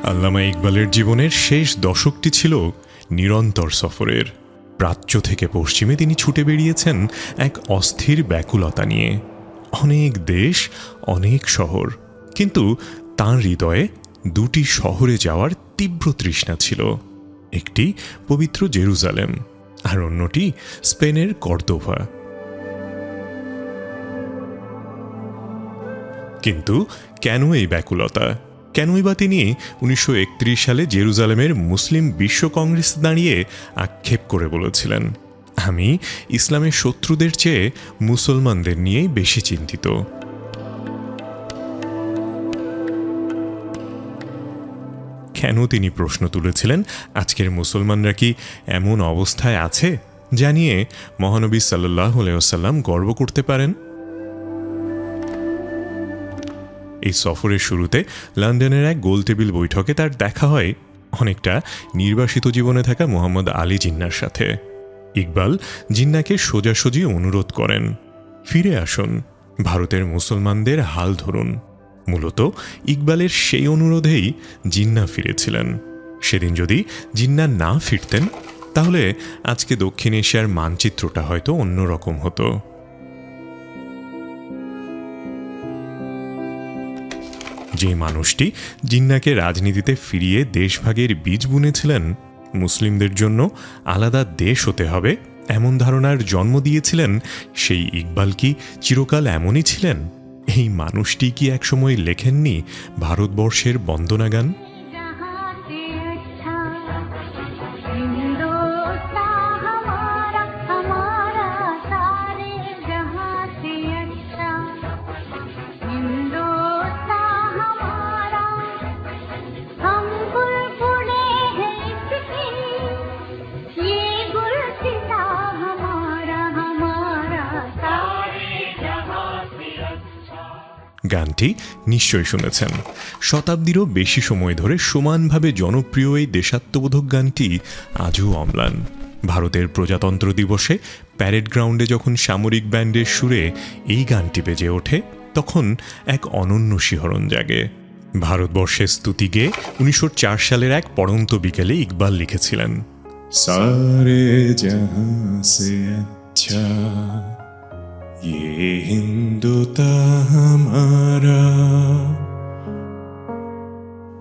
আল্লামা ইকবালের জীবনের শেষ দশকটি ছিল নিরন্তর সফরের। প্রাচ্য থেকে পশ্চিমে তিনি ছুটে বেরিয়েছেন এক অস্থির ব্যাকুলতা নিয়ে। অনেক দেশ, অনেক শহর, কিন্তু তাঁর হৃদয়ে দুটি শহরে যাওয়ার তীব্র তৃষ্ণা ছিল। একটি পবিত্র জেরুজালেম, আর অন্যটি স্পেনের কর্দোভা। কিন্তু কেন এই ব্যাকুলতা? কেনই বা তিনি 1931 সালে জেরুজালেমের মুসলিম বিশ্ব কংগ্রেসে দাঁড়িয়ে আক্ষেপ করে বলেছিলেন, আমি ইসলামের শত্রুদের চেয়ে মুসলমানদের নিয়েই বেশি চিন্তিত। কেন তিনি প্রশ্ন তুলেছিলেন, আজকের মুসলমানরা কি এমন অবস্থায় আছে যা নিয়ে মহানবী সাল্লাল্লাহু আলাইহি ওয়াসাল্লাম গর্ব করতে পারেন? এই সফরের শুরুতে লন্ডনের এক গোলটেবিল বৈঠকে তার দেখা হয় অনেকটা নির্বাসিত জীবনে থাকা মোহাম্মদ আলী জিন্নার সাথে। ইকবাল জিন্নাকে সোজাসুজি অনুরোধ করেন, ফিরে আসুন, ভারতের মুসলমানদের হাল ধরুন। মূলত ইকবালের সেই অনুরোধেই জিন্না ফিরেছিলেন। সেদিন যদি জিন্না না ফিরতেন, তাহলে আজকে দক্ষিণ এশিয়ার মানচিত্রটা হয়তো অন্যরকম হতো। যে মানুষটি জিন্নাকে রাজনীতিতে ফিরিয়ে দেশভাগের বীজ বুনেছিলেন, মুসলিমদের জন্য আলাদা দেশ হতে হবে এমন ধারণার জন্ম দিয়েছিলেন, সেই ইকবাল কি চিরকাল এমনই ছিলেন? এই মানুষটি কি একসময় লেখেননি ভারতবর্ষের বন্দনা গান? গানটি নিশ্চয়ই শুনেছেন। শতাব্দীরও বেশি সময় ধরে সমানভাবে জনপ্রিয় এই দেশাত্মবোধক গানটি আজও অম্লান। ভারতের প্রজাতন্ত্র দিবসে প্যারেড গ্রাউন্ডে যখন সামরিক ব্যান্ডের সুরে এই গানটি বেজে ওঠে, তখন এক অনন্য শিহরণ জাগে। ভারতবর্ষের স্তুতি গেয়ে 1904 সালের এক পড়ন্ত বিকেলে ইকবাল লিখেছিলেন, সারে জাহাঁ সে আচ্ছা ये हिंदुता हमारा,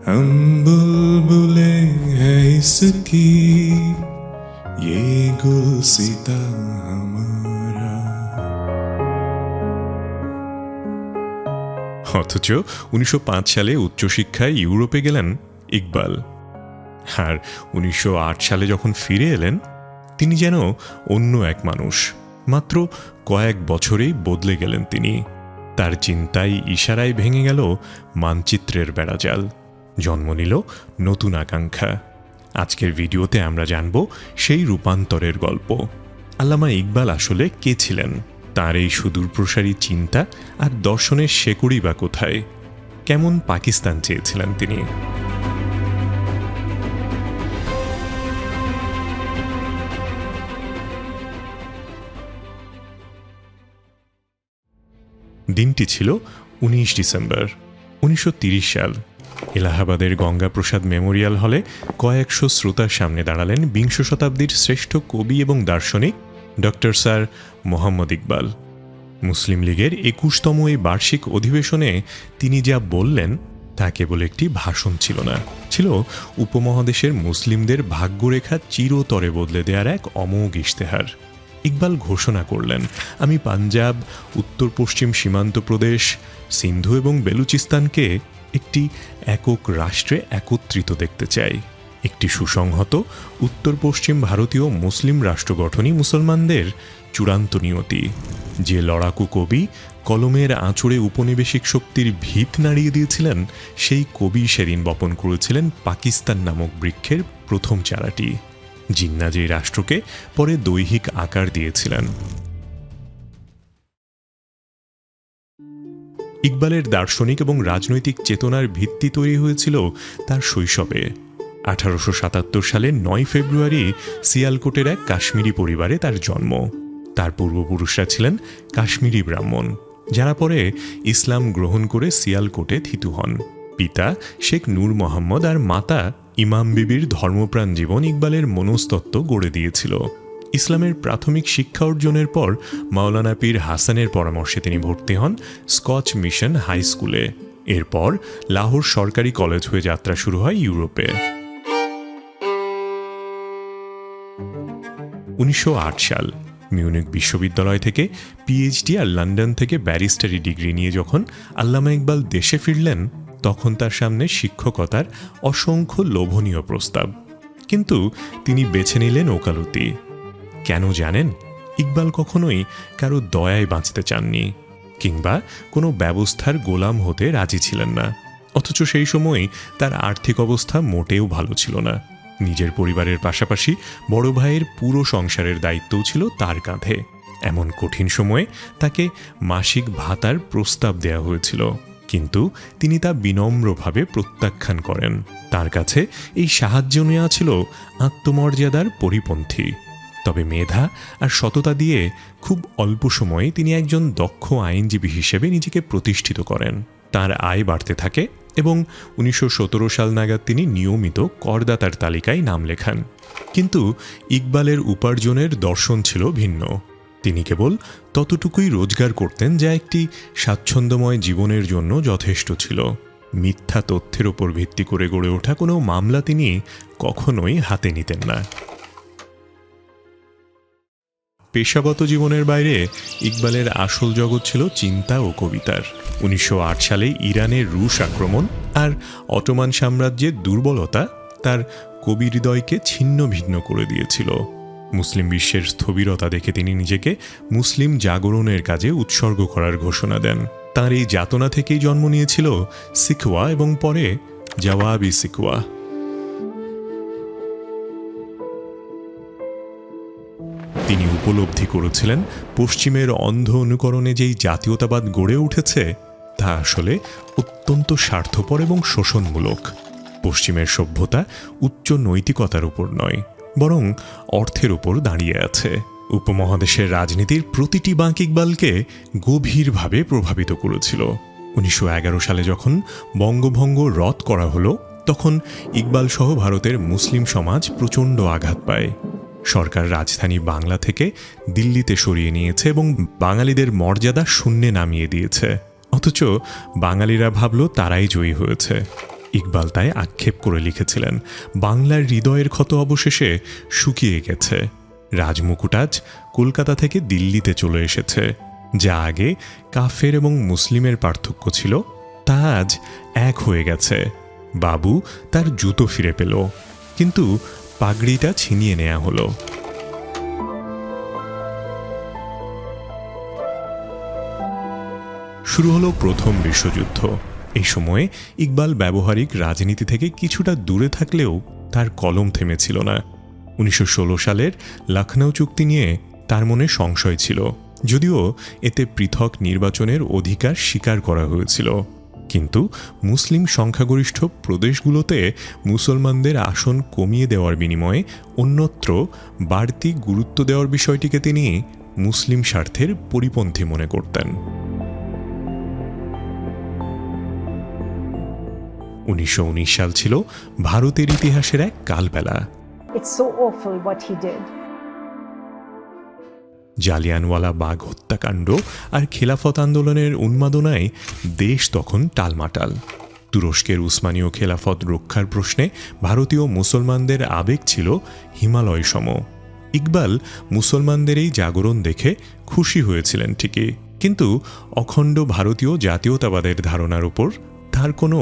हम बुलबुले हैं इसकी, ये गुलसिता हमारा। অথচ 1905 সালে উচ্চশিক্ষায় ইউরোপে গেলেন ইকবাল, আর 1908 সালে যখন ফিরে এলেন, তিনি যেন অন্য এক মানুষ। মাত্র কয়েক বছরেই বদলে গেলেন তিনি। তার চিন্তায় ইশারায় ভেঙে গেল মানচিত্রের বেড়াজাল, জন্ম নিল নতুন আকাঙ্ক্ষা। আজকের ভিডিওতে আমরা জানব সেই রূপান্তরের গল্প। আল্লামা ইকবাল আসলে কে ছিলেন? তার এই সুদূরপ্রসারী চিন্তা আর দর্শনের শেকড়ই বা কোথায়? কেমন পাকিস্তান চেয়েছিলেন তিনি? দিনটি ছিল 19 ডিসেম্বর 1930 সাল। এলাহাবাদের গঙ্গাপ্রসাদ মেমোরিয়াল হলে কয়েকশো শ্রোতার সামনে দাঁড়ালেন বিংশ শতাব্দীর শ্রেষ্ঠ কবি এবং দার্শনিক ডক্টর স্যার মোহাম্মদ ইকবাল। মুসলিম লীগের 21তম এই বার্ষিক অধিবেশনে তিনি যা বললেন তা কেবল একটি ভাষণ ছিল না, ছিল উপমহাদেশের মুসলিমদের ভাগ্যরেখা চিরতরে বদলে দেওয়ার এক অমোঘ ইশতেহার। ইকবাল ঘোষণা করলেন, আমি পাঞ্জাব, উত্তর পশ্চিম সীমান্ত প্রদেশ, সিন্ধু এবং বেলুচিস্তানকে একটি একক রাষ্ট্রে একত্রিত দেখতে চাই। একটি সুসংহত উত্তর পশ্চিম ভারতীয় মুসলিম রাষ্ট্র গঠনই মুসলমানদের চূড়ান্ত নিয়তি। যে লড়াকু কবি কলমের আঁচড়ে উপনিবেশিক শক্তির ভিত নাড়িয়ে দিয়েছিলেন, সেই কবি সেদিন বপন করেছিলেন পাকিস্তান নামক বৃক্ষের প্রথম চারাটি। জিন্না যে রাষ্ট্রকে পরে দৈহিক আকার দিয়েছিলেন। ইকবালের দার্শনিক এবং রাজনৈতিক চেতনার ভিত্তি তৈরি হয়েছিল তার শৈশবে। 1877 সালের 9 ফেব্রুয়ারি সিয়ালকোটের এক কাশ্মীরি পরিবারে তার জন্ম। তার পূর্বপুরুষরা ছিলেন কাশ্মীরি ব্রাহ্মণ, যারা পরে ইসলাম গ্রহণ করে সিয়ালকোটে থিতু হন। পিতা শেখ নূর মোহাম্মদ আর মাতা ইমাম বিবির ধর্মপ্রাণ জীবন ইকবালের মনস্তত্ত্ব গড়ে দিয়েছিল। ইসলামের প্রাথমিক শিক্ষা অর্জনের পর মাওলানা পীর হাসানের পরামর্শে তিনি ভর্তি হন স্কচ মিশন হাই স্কুলে। এরপর লাহোর সরকারি কলেজ হয়ে যাত্রা শুরু হয় ইউরোপে। 1908 সাল মিউনিক বিশ্ববিদ্যালয় থেকে পিএইচডি আর লন্ডন থেকে ব্যারিস্টারি ডিগ্রি নিয়ে যখন আল্লামা ইকবাল দেশে ফিরলেন, তখন তার সামনে শিক্ষকতার অসংখ্য লোভনীয় প্রস্তাব। কিন্তু তিনি বেছে নিলেন ওকালতি। কেন জানেন? ইকবাল কখনোই কারো দয়ায় বাঁচতে চাননি, কিংবা কোনো ব্যবস্থার গোলাম হতে রাজি ছিলেন না। অথচ সেই সময় তার আর্থিক অবস্থা মোটেও ভালো ছিল না। নিজের পরিবারের পাশাপাশি বড় ভাইয়ের পুরো সংসারের দায়িত্বও ছিল তার কাঁধে। এমন কঠিন সময়ে তাকে মাসিক ভাতার প্রস্তাব দেওয়া হয়েছিল, কিন্তু তিনি তা বিনম্রভাবে প্রত্যাখ্যান করেন। তার কাছে এই সাহায্য নেওয়া ছিল আত্মমর্যাদার পরিপন্থী। তবে মেধা আর সততা দিয়ে খুব অল্প সময়ে তিনি একজন দক্ষ আইনজীবী হিসেবে নিজেকে প্রতিষ্ঠিত করেন। তার আয় বাড়তে থাকে এবং 1917 সাল নাগাদ তিনি নিয়মিত করদাতার তালিকায় নাম লেখান। কিন্তু ইকবালের উপার্জনের দর্শন ছিল ভিন্ন। তিনি কেবল ততটুকুই রোজগার করতেন যা একটি স্বাচ্ছন্দ্যময় জীবনের জন্য যথেষ্ট ছিল। মিথ্যা তথ্যের ওপর ভিত্তি করে গড়ে ওঠা কোনো মামলা তিনি কখনোই হাতে নিতেন না। পেশাগত জীবনের বাইরে ইকবালের আসল জগৎ ছিল চিন্তা ও কবিতার। 1908 সালে ইরানের রুশ আক্রমণ আর অটোমান সাম্রাজ্যের দুর্বলতা তার কবি হৃদয়কে ছিন্ন ভিন্ন করে দিয়েছিল। মুসলিম বিশ্বের স্থবিরতা দেখে তিনি নিজেকে মুসলিম জাগরণের কাজে উৎসর্গ করার ঘোষণা দেন। তার এই যাতনা থেকেই জন্ম নিয়েছিল সিকওয়া এবং পরে জওয়াবি সিকওয়া। তিনি উপলব্ধি করেছিলেন পশ্চিমের অন্ধ অনুকরণে যেই জাতীয়তাবাদ গড়ে উঠেছে তা আসলে অত্যন্ত স্বার্থপর এবং শোষণমূলক। পশ্চিমের সভ্যতা উচ্চ নৈতিকতার উপর নয়, বরং অর্থের উপর দাঁড়িয়ে আছে। উপমহাদেশের রাজনীতির প্রতিটি বাঁক ইকবালকে গভীরভাবে প্রভাবিত করেছিল। 1911 সালে যখন বঙ্গভঙ্গ রদ করা হলো, তখন ইকবাল সহ ভারতের মুসলিম সমাজ প্রচণ্ড আঘাত পায়। সরকার রাজধানী বাংলা থেকে দিল্লিতে সরিয়ে নিয়েছে এবং বাঙালিদের মর্যাদা শূন্যে নামিয়ে দিয়েছে। অথচ বাঙালিরা ভাবল তারাই জয়ী হয়েছে। ইকবাল তাই আক্ষেপ করে লিখেছিলেন, বাংলার হৃদয়ের ক্ষত অবশেষে শুকিয়ে গেছে। রাজমুকুট আজ কলকাতা থেকে দিল্লিতে চলে এসেছে। যা আগে কাফের এবং মুসলিমের পার্থক্য ছিল, তা আজ এক হয়ে গেছে। বাবু তার জুতো ফিরে পেল, কিন্তু পাগড়িটা ছিনিয়ে নেওয়া হলো। শুরু হলো প্রথম বিশ্বযুদ্ধ। এই সময়ে ইকবাল ব্যবহারিক রাজনীতি থেকে কিছুটা দূরে থাকলেও তার কলম থেমেছিল না। 1916 সালের লখনৌ চুক্তি নিয়ে তার মনে সংশয় ছিল, যদিও এতে পৃথক নির্বাচনের অধিকার স্বীকার করা হয়েছিল। কিন্তু মুসলিম সংখ্যাগরিষ্ঠ প্রদেশগুলোতে মুসলমানদের আসন কমিয়ে দেওয়ার বিনিময়ে অন্যত্র বাড়তি গুরুত্ব দেওয়ার বিষয়টিকে তিনি মুসলিম স্বার্থের পরিপন্থী মনে করতেন। 1919 সাল ছিল ভারতের ইতিহাসের এক কালবেলা। জালিয়ানওয়ালা বাগ হত্যাকাণ্ড আর খেলাফত আন্দোলনের উন্মাদনায় দেশ তখন টালমাটাল। তুরস্কের উসমানীয় খেলাফত রক্ষার প্রশ্নে ভারতীয় মুসলমানদের আবেগ ছিল হিমালয় সম। ইকবাল মুসলমানদের এই জাগরণ দেখে খুশি হয়েছিলেন ঠিকই, কিন্তু অখণ্ড ভারতীয় জাতীয়তাবাদের ধারণার উপর তার কোনো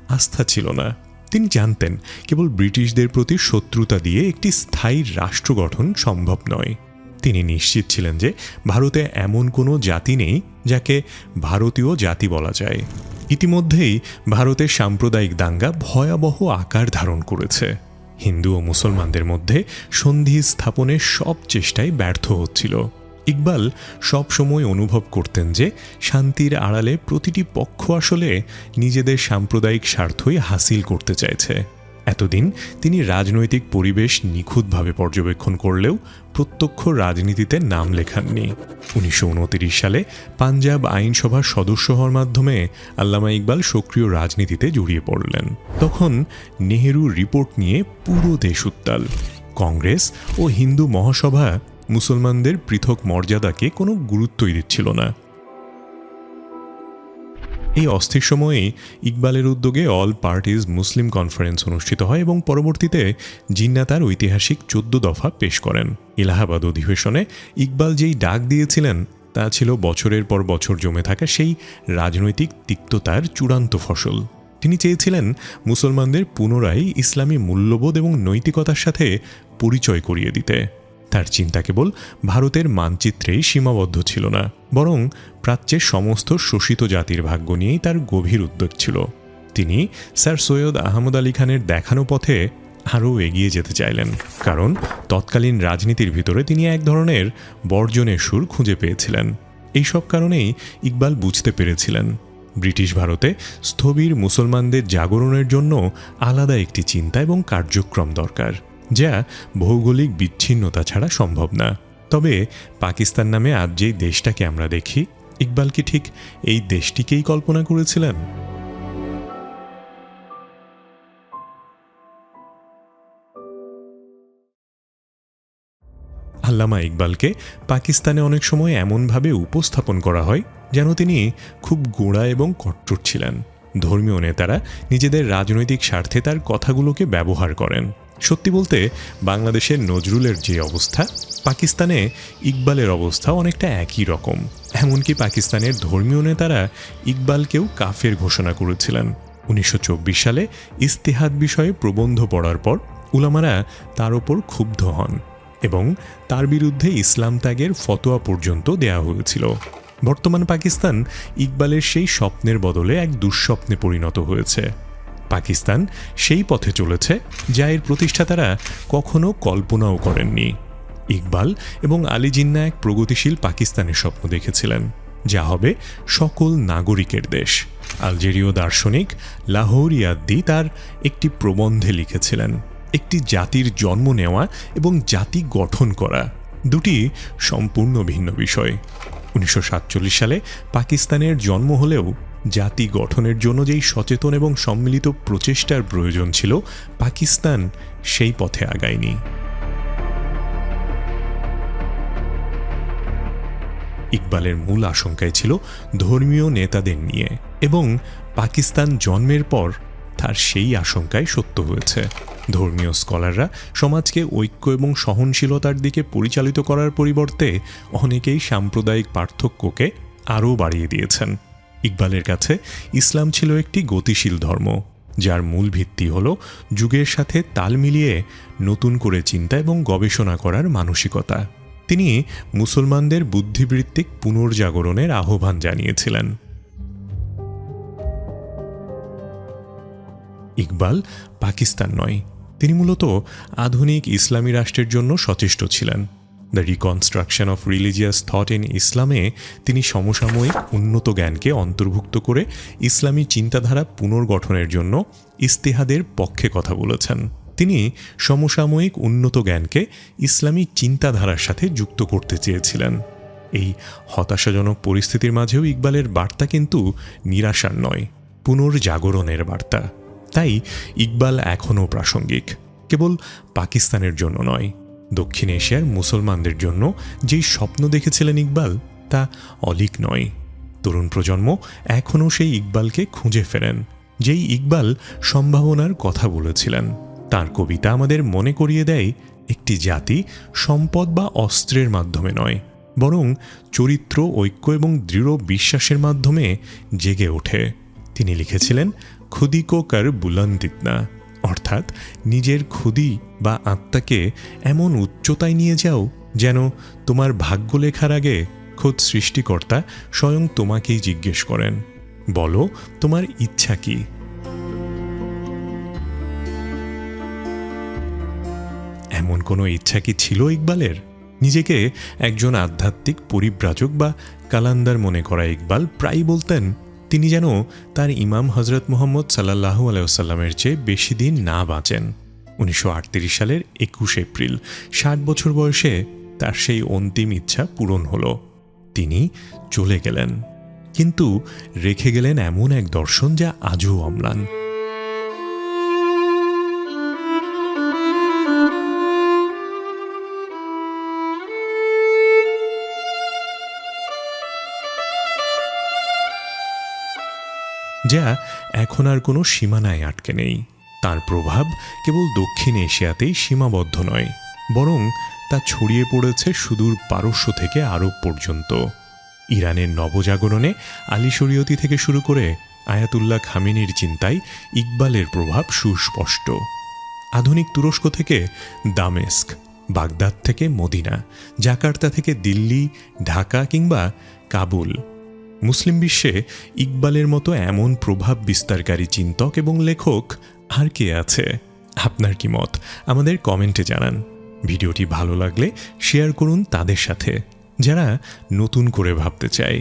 আস্থা ছিল না। তিনি জানতেন কেবল ব্রিটিশদের প্রতি শত্রুতা দিয়ে একটি স্থায়ী রাষ্ট্র গঠন সম্ভব নয়। তিনি নিশ্চিত ছিলেন যে ভারতে এমন কোনো জাতি নেই যাকে ভারতীয় জাতি বলা যায়। ইতিমধ্যেই ভারতের সাম্প্রদায়িক দাঙ্গা ভয়াবহ আকার ধারণ করেছে। হিন্দু ও মুসলমানদের মধ্যে সন্ধি স্থাপনের সব চেষ্টাই ব্যর্থ হচ্ছিল। ইকবাল সব সময় অনুভব করতেন যে শান্তির আড়ালে প্রতিটি পক্ষ আসলে নিজেদের সাম্প্রদায়িক স্বার্থই হাসিল করতে চাইছে। এতদিন তিনি রাজনৈতিক পরিবেশ নিখুঁতভাবে পর্যবেক্ষণ করলেও প্রত্যক্ষ রাজনীতিতে নাম লেখাননি। 1929 সালে পাঞ্জাব আইনসভার সদস্য হওয়ার মাধ্যমে আল্লামা ইকবাল সক্রিয় রাজনীতিতে জড়িয়ে পড়লেন। তখন নেহেরু রিপোর্ট নিয়ে পুরো দেশ উত্তাল। কংগ্রেস ও হিন্দু মহাসভা মুসলমানদের পৃথক মর্যাদাকে কোনো গুরুত্বই দিচ্ছিল না। এই অস্থির সময়েই ইকবালের উদ্যোগে অল পার্টিজ মুসলিম কনফারেন্স অনুষ্ঠিত হয় এবং পরবর্তীতে জিন্না তার ঐতিহাসিক 14 দফা পেশ করেন। এলাহাবাদ অধিবেশনে ইকবাল যেই ডাক দিয়েছিলেন তা ছিল বছরের পর বছর জমে থাকা সেই রাজনৈতিক তিক্ততার চূড়ান্ত ফসল। তিনি চেয়েছিলেন মুসলমানদের পুনরায় ইসলামী মূল্যবোধ এবং নৈতিকতার সাথে পরিচয় করিয়ে দিতে। তার চিন্তা কেবল ভারতের মানচিত্রেই সীমাবদ্ধ ছিল না, বরং প্রাচ্যের সমস্ত শোষিত জাতির ভাগ্য নিয়েই তার গভীর উদ্বেগ ছিল। তিনি স্যার সৈয়দ আহমদ আলী খানের দেখানো পথে আরও এগিয়ে যেতে চাইলেন, কারণ তৎকালীন রাজনীতির ভিতরে তিনি এক ধরনের বর্জনের সুর খুঁজে পেয়েছিলেন। এইসব কারণেই ইকবাল বুঝতে পেরেছিলেন ব্রিটিশ ভারতে স্থবির মুসলমানদের জাগরণের জন্য আলাদা একটি চিন্তা এবং কার্যক্রম দরকার, যা ভৌগোলিক বিচ্ছিন্নতা ছাড়া সম্ভব না। তবে পাকিস্তান নামে আজ যেই দেশটাকে আমরা দেখি, ইকবাল কি ঠিক এই দেশটিকেই কল্পনা করেছিলেন? আল্লামা ইকবালকে পাকিস্তানে অনেক সময় এমনভাবে উপস্থাপন করা হয় যেন তিনি খুব গোঁড়া এবং কট্টর ছিলেন। ধর্মীয় নেতারা নিজেদের রাজনৈতিক স্বার্থে তার কথাগুলোকে ব্যবহার করেন। সত্যি বলতে বাংলাদেশের নজরুলের যে অবস্থা, পাকিস্তানে ইকবালের অবস্থা অনেকটা একই রকম। এমনকি পাকিস্তানের ধর্মীয় নেতারা ইকবালকেও কাফের ঘোষণা করেছিলেন। 1924 সালে ইস্তেহাদ বিষয়ে প্রবন্ধ পড়ার পর উলামারা তার ওপর ক্ষুব্ধ হন এবং তার বিরুদ্ধে ইসলাম ত্যাগের ফতোয়া পর্যন্ত দেয়া হয়েছিল। বর্তমান পাকিস্তান ইকবালের সেই স্বপ্নের বদলে এক দুঃস্বপ্নে পরিণত হয়েছে। পাকিস্তান সেই পথে চলেছে যা এর প্রতিষ্ঠাতারা কখনো কল্পনাও করেননি। ইকবাল এবং আলী জিন্নাহ এক প্রগতিশীল পাকিস্তানের স্বপ্ন দেখেছিলেন, যা হবে সকল নাগরিকের দেশ। আলজেরীয় দার্শনিক লাহোরিয়াদ্দি তার একটি প্রবন্ধে লিখেছিলেন, একটি জাতির জন্ম নেওয়া এবং জাতি গঠন করা দুটি সম্পূর্ণ ভিন্ন বিষয়। 1947 সালে পাকিস্তানের জন্ম হলেও জাতি গঠনের জন্য যেই সচেতন এবং সম্মিলিত প্রচেষ্টার প্রয়োজন ছিল, পাকিস্তান সেই পথে আগায়নি। ইকবালের মূল আশঙ্কায় ছিল ধর্মীয় নেতাদের নিয়ে, এবং পাকিস্তান জন্মের পর তার সেই আশঙ্কায় সত্য হয়েছে। ধর্মীয় স্কলাররা সমাজকে ঐক্য এবং সহনশীলতার দিকে পরিচালিত করার পরিবর্তে অনেকেই সাম্প্রদায়িক পার্থক্যকে আরও বাড়িয়ে দিয়েছেন। ইকবালের কাছে ইসলাম ছিল একটি গতিশীল ধর্ম, যার মূল ভিত্তি হল যুগের সাথে তাল মিলিয়ে নতুন করে চিন্তা এবং গবেষণা করার মানসিকতা। তিনি মুসলমানদের বুদ্ধিবৃত্তিক পুনর্জাগরণের আহ্বান জানিয়েছিলেন। ইকবাল পাকিস্তান নয়, তিনি মূলত আধুনিক ইসলামী রাষ্ট্রের জন্য সচেষ্ট ছিলেন। The reconstruction of religious thought in ইসলামে তিনি সমসাময়িক উন্নত জ্ঞানকে অন্তর্ভুক্ত করে ইসলামী চিন্তাধারা পুনর্গঠনের জন্য ইস্তেহাদের পক্ষে কথা বলেছেন। তিনি সমসাময়িক উন্নত জ্ঞানকে ইসলামী চিন্তাধারার সাথে যুক্ত করতে চেয়েছিলেন। এই হতাশাজনক পরিস্থিতির মাঝেও ইকবালের বার্তা কিন্তু নিরাশার নয়, পুনর্জাগরণের বার্তা। তাই ইকবাল এখনও প্রাসঙ্গিক, কেবল পাকিস্তানের জন্য নয়, দক্ষিণ এশিয়ার মুসলমানদের জন্য যেই স্বপ্ন দেখেছিলেন ইকবাল, তা অলীক নয়। তরুণ প্রজন্ম এখনও সেই ইকবালকে খুঁজে ফেরেন, যেই ইকবাল সম্ভাবনার কথা বলেছিলেন। তার কবিতা আমাদের মনে করিয়ে দেয় একটি জাতি সম্পদ বা অস্ত্রের মাধ্যমে নয়, বরং চরিত্র, ঐক্য এবং দৃঢ় বিশ্বাসের মাধ্যমে জেগে ওঠে। তিনি লিখেছিলেন, খুদি কো কর বুলন্দ ইতনা, অর্থাৎ নিজের খুদি বা আত্মাকে এমন উচ্চতায় নিয়ে যাও যেন তোমার ভাগ্য লেখার আগে খোদ সৃষ্টিকর্তা স্বয়ং তোমাকেই জিজ্ঞেস করেন, বলো তোমার ইচ্ছা কি। এমন কোনো ইচ্ছা কি ছিল ইকবালের? নিজেকে একজন আধ্যাত্মিক পরিব্রাজক বা কালান্দার মনে করা ইকবাল প্রায়ই বলতেন, তিনি যেন তার ইমাম হজরত মুহাম্মদ সাল্লাল্লাহু আলাইহি ওয়াসাল্লামের চেয়ে বেশি দিন না বাঁচেন। 1938 সালের 21 এপ্রিল 60 বছর বয়সে তার সেই অন্তিম ইচ্ছা পূরণ হলো। তিনি চলে গেলেন, কিন্তু রেখে গেলেন এমন এক দর্শন যা আজও অম্লান। যা এখন আর কোনো সীমানায় আটকে নেই। তার প্রভাব কেবল দক্ষিণ এশিয়াতেই সীমাবদ্ধ নয়, বরং তা ছড়িয়ে পড়েছে সুদূর পারস্য থেকে আরব পর্যন্ত। ইরানের নবজাগরণে আলী শরীয়তি থেকে শুরু করে আয়াতুল্লাহ খামেনির চিন্তায় ইকবালের প্রভাব সুস্পষ্ট। আধুনিক তুরস্ক থেকে দামেস্ক, বাগদাদ থেকে মদিনা, জাকার্তা থেকে দিল্লি, ঢাকা কিংবা কাবুল, মুসলিম বিশ্বে ইকবালের মতো এমন প্রভাব বিস্তারকারী চিন্তক এবং লেখক আর কে আছে? আপনার কি মত আমাদের কমেন্টে জানান। ভিডিওটি ভালো লাগলে শেয়ার করুন তাদের সাথে, যারা নতুন করে ভাবতে চায়।